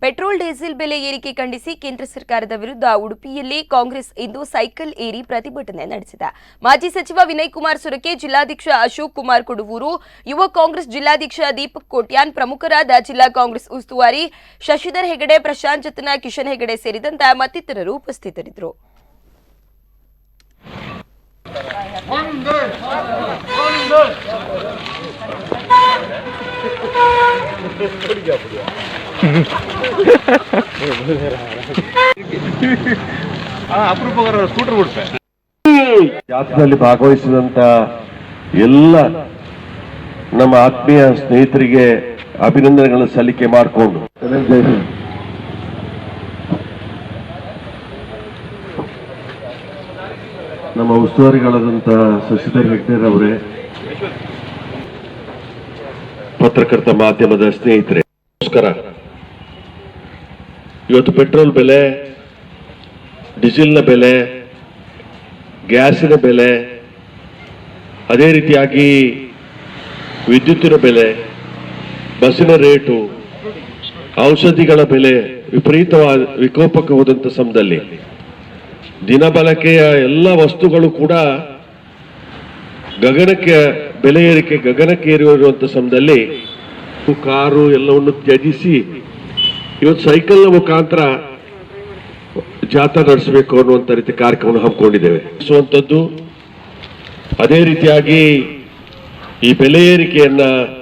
Petrol diesel ಬೆಲೆ ಏರಿಕೆ ಖಂಡಿಸಿ ಕೇಂದ್ರ ಸರ್ಕಾರದ ವಿರುದ್ಧ ಉಡುಪಿಯಲ್ಲಿ ಕಾಂಗ್ರೆಸ್ ಇಂದು ಸೈಕಲ್ ಏರಿ ಪ್ರತಿಭಟನೆ ನಡೆಸಿದೆ. ಮಾಜಿ ಸಚಿವ ವಿನಯ್ ಕುಮಾರ್ ಸೊರಕೆ, ಜಿಲ್ಲಾಧ್ಯಕ್ಷ ಅಶೋಕ್ ಕುಮಾರ್ ಕೊಡುವೂರು, ಯುವ ಕಾಂಗ್ರೆಸ್ ಜಿಲ್ಲಾಧ್ಯಕ್ಷ ದೀಪಕ್ ಕೋಟ್ಯಾನ್, ಪ್ರಮುಖರಾದ ಜಿಲ್ಲಾ ಕಾಂಗ್ರೆಸ್ ಉಸ್ತುವಾರಿ ಶಶಿಧರ್ ಹೆಗಡೆ, ಪ್ರಶಾಂತ್ ಜತನ, ಕಿಶನ್ ಹೆಗಡೆ ಸೇರಿದಂತೆ ಮತ್ತಿತರರು ಉಪಸ್ಥಿತರಿದ್ದರು. ಜಾಥಾದಲ್ಲಿ ಭಾಗವಹಿಸಿದಂತ ಎಲ್ಲ ನಮ್ಮ ಆತ್ಮೀಯ ಸ್ನೇಹಿತರಿಗೆ ಅಭಿನಂದನೆಗಳನ್ನು ಸಲ್ಲಿಕೆ ಮಾಡಿಕೊಂಡು ನಮ್ಮ ಉಸ್ತುವಾರಿಗಳಾದಂತ ಶಶಿಧರ್ ಹೆಗ್ಡೆ ಅವರೇ, ಪತ್ರಕರ್ತ ಮಾಧ್ಯಮದ ಸ್ನೇಹಿತರೆ, ನಮಸ್ಕಾರ. ಇವತ್ತು ಪೆಟ್ರೋಲ್ ಬೆಲೆ, ಡೀಸೆಲ್ನ ಬೆಲೆ, ಗ್ಯಾಸಿನ ಬೆಲೆ, ಅದೇ ರೀತಿಯಾಗಿ ವಿದ್ಯುತ್ತಿನ ಬೆಲೆ, ಬಸ್ಸಿನ ರೇಟು, ಔಷಧಿಗಳ ಬೆಲೆ ವಿಪರೀತವಾದ ವಿಕೋಪಕ್ಕೆ ಹೋದಂತ ಸಮಯದಲ್ಲಿ ದಿನಬಳಕೆಯ ಎಲ್ಲ ವಸ್ತುಗಳು ಕೂಡ ಗಗನಕ್ಕೆ ಬೆಲೆ ಏರಿಕೆ ಗಗನಕ್ಕೆ ಏರಿರುವಂತ ಸಮಯದಲ್ಲಿ ಕಾರು ಎಲ್ಲವನ್ನು ತ್ಯಜಿಸಿ ಇವತ್ತು ಸೈಕಲ್ನ ಮುಖಾಂತರ ಜಾಥಾ ನಡೆಸಬೇಕು ಅನ್ನುವಂತ ರೀತಿ ಕಾರ್ಯಕ್ರಮ ಹಮ್ಮಿಕೊಂಡಿದ್ದೇವೆ. ಅದೇ ರೀತಿಯಾಗಿ ಈ ಬೆಲೆ ಏರಿಕೆಯನ್ನ